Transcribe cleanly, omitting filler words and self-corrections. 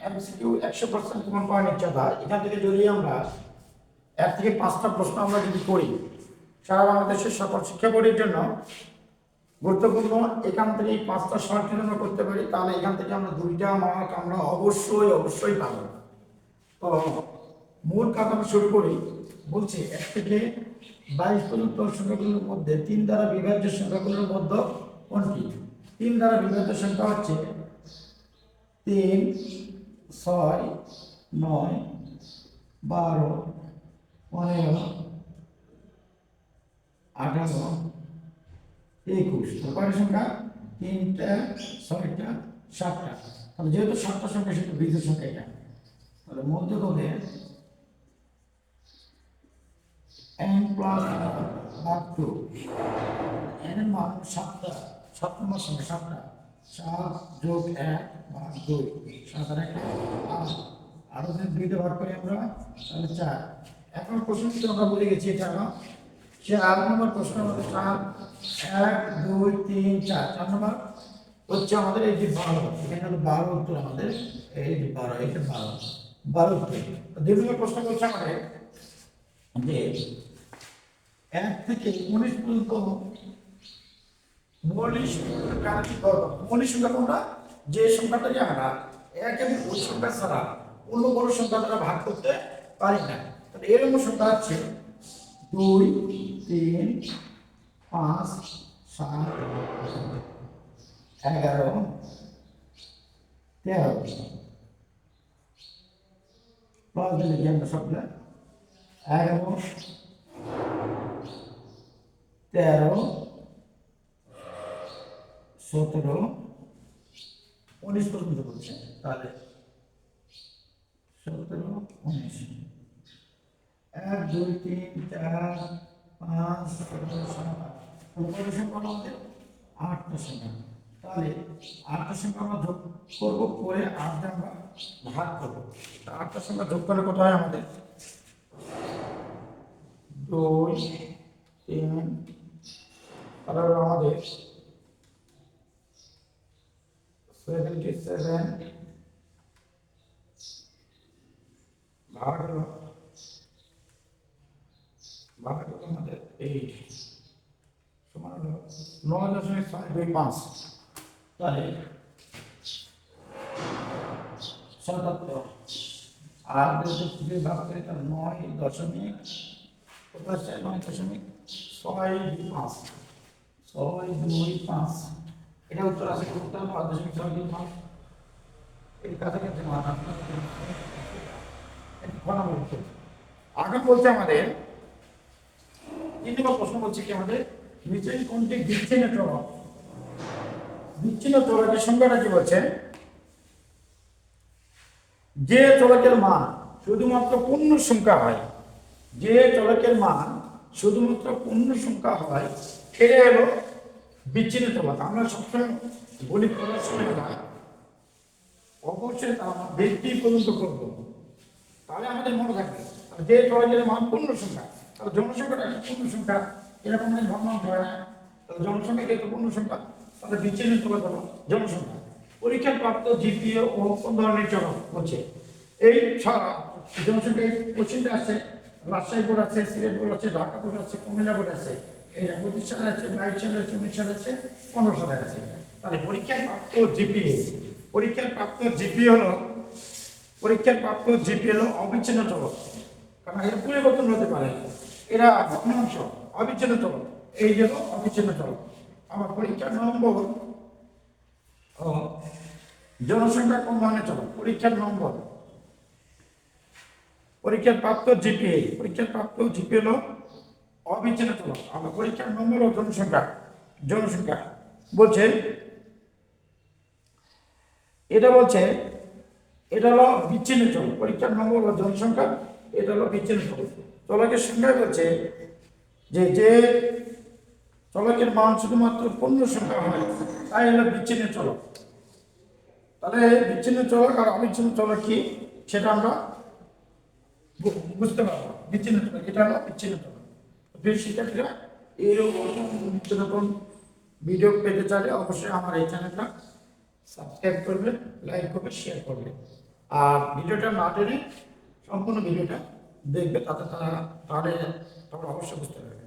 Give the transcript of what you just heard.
MCQ 100% common পাওয়ার নিশ্চয়তা। এখান থেকে যদি আমরা 1 থেকে 5টা প্রশ্ন আমরা যদি করি সারা বাংলাদেশের সকল শিক্ষা বোর্ডের জন্য গুরুত্বপূর্ণ, এখান থেকে 5টা শর্ট আমরা করতে পারি, তাহলে এখান থেকে আমরা 2টা মার্ক আমরা অবশ্যই পাবো। তো মূল কাজ আমরা শুরু করি। বলছি 1 থেকে 22 পর্যন্ত সংখ্যাগুলোর মধ্যে 3 দ্বারা বিভাজ্য সংখ্যাগুলোর মধ্যে কোনটি? 3 দ্বারা বিভাজ্য সংখ্যা হচ্ছে 3, 6, 9, 12, 15, 18, 21। কয়টা সংখ্যা? 3টা, 6টা, 7টা। তাহলে যেহেতু 7টা সংখ্যা সেটা বিজোড় সংখ্যা। এটা তাহলে মধ্যে হবে n প্লাস 2, n এর মান 7টা, 7 নম্বর সংখ্যা 7টা, 7 যোগ 1 ভাগ 2, 7 আর 1 8, আরো যদি 2 ভাগ করি আমরা তাহলে 4। এখন প্রশ্ন তো আমরা বলে গেছি এটা না, 4 নম্বর প্রশ্ন আমাদের 4, 1 2 3 4, 4 নম্বর হচ্ছে আমাদের এই যে 12, এখানে হলো 12 উত্তর আমাদের, এই যে 12, এটা 12 উত্তর। তো 2 নম্বর প্রশ্ন বলছে আমাদের যে 1 থেকে 19 পর্যন্ত মৌলিক সংখ্যা কি করব? মৌলিক সংখ্যা কোনটা? যে সংখ্যাটাকে আমরা 1 এবং ওই সংখ্যা ছাড়া অন্য বড় সংখ্যা দ্বারা ভাগ করতে পারি না। তাহলে এর মধ্যে সংখ্যা আছে 2 3 5 7 11 13 প্লাস দিলে কি আমরা সবগুলো 11 13 17 19 পর্যন্ত বলছে। তাহলে 17 19, 1 2 3 4 5 6 7 8 সংখ্যা আমাদের 8টা সংখ্যা। তাহলে 8টা সংখ্যা আমরা যোগ করবো, করে 8 দিয়ে আমরা ভাগ করবো। 8টা সংখ্যা যোগ করলে কত হয় আমাদের? 2 3, তাহলে আমাদের 77 ভাগ হলো আমাদের 8 সমান হলো 9.625। তাহলে 77 আর যদি ভাগ করি তাহলে 9.625। এটা উত্তর আছে 9.625। এই কাছাকাছি মান আগে বলছে আমাদের 3 নম্বর প্রশ্ন বলছে কি আমাদের নিচের কোনটি বিচ্ছিন্ন চলক? বিচ্ছিন্ন চলকের সংখ্যাটা কি বলছে? যে চলকের মান শুধুমাত্র পূর্ণ সংখ্যা হয়, যে চলকের মান শুধুমাত্র পূর্ণ সংখ্যা হয় সেটা হলো বিচ্ছিন্ন চলক। আমরা সবসময় বলি করার সময় অবশ্যই তার ব্যক্তি পর্যন্ত করব, তাহলে আমাদের মনে থাকবে। যে চলকের মান পূর্ণ সংখ্যা, তাহলে জনসংখ্যাটা পূর্ণ সংখ্যা, এরকম ভগ্নাংশ হয় না। তাহলে জনসংখ্যা যেহেতু পূর্ণ সংখ্যা, তাহলে বিচ্ছিন্ন চলক হলো জনসংখ্যা। পরীক্ষার প্রাপ্ত জিপিএ ও কোন ধরনের চলক হচ্ছে এই জনসংখ্যা? কোশ্চিনটা আছে রাজশাহী বোর্ড আছে, সিলেট বোর্ড আছে, ঢাকা বোর্ড আছে, কুমিল্লা বোর্ড আছে, এই 25 সালে আছে, 22 সালে আছে, 19 সালে আছে, 15 সালে আছে। তাহলে পরীক্ষার প্রাপ্ত জিপিএ, পরীক্ষার প্রাপ্ত জিপিএ হলো অবিচ্ছিন্ন চলক, কারণ এর পরিবর্তন হতে পারে, এরা ভগ্নাংশ অবিচ্ছিন্ন চলক, এই হলো অবিচ্ছিন্ন চলক। আমার পরীক্ষার নম্বর জনসংখ্যা কোন ধরনের চলক? পরীক্ষার নম্বর, পরীক্ষার প্রাপ্ত জিপিএ, হলো অবিচ্ছিন্ন চলক। আমরা পরীক্ষার নম্বর ও জনসংখ্যা বলছে, এটা হলো বিচ্ছিন্ন চলক। পরীক্ষার নম্বর ও জনসংখ্যা এটা হলো বিচ্ছিন্ন চলক। চলকের সংখ্যা বলছে যে চলকের মান শুধুমাত্র পূর্ণ সংখ্যা হয় তাই হলো বিচ্ছিন্ন চলক। তাহলে বিচ্ছিন্ন চলক আর অবিচ্ছিন্ন চলক কি সেটা আমরা বুঝতে পারবো। বিচ্ছিন্ন চলক এটা হলো বিচ্ছিন্ন চলক। প্রিয় শিক্ষার্থীরা, এইরকম নিত্য নতুন ভিডিও পেতে চাইলে অবশ্যই আমার এই চ্যানেলটা সাবস্ক্রাইব করবেন, লাইক করবেন, শেয়ার করবেন। আর ভিডিওটা না টেনে সম্পূর্ণ ভিডিওটা দেখবে, তাতে তাহলে অবশ্যই বুঝতে পারবে।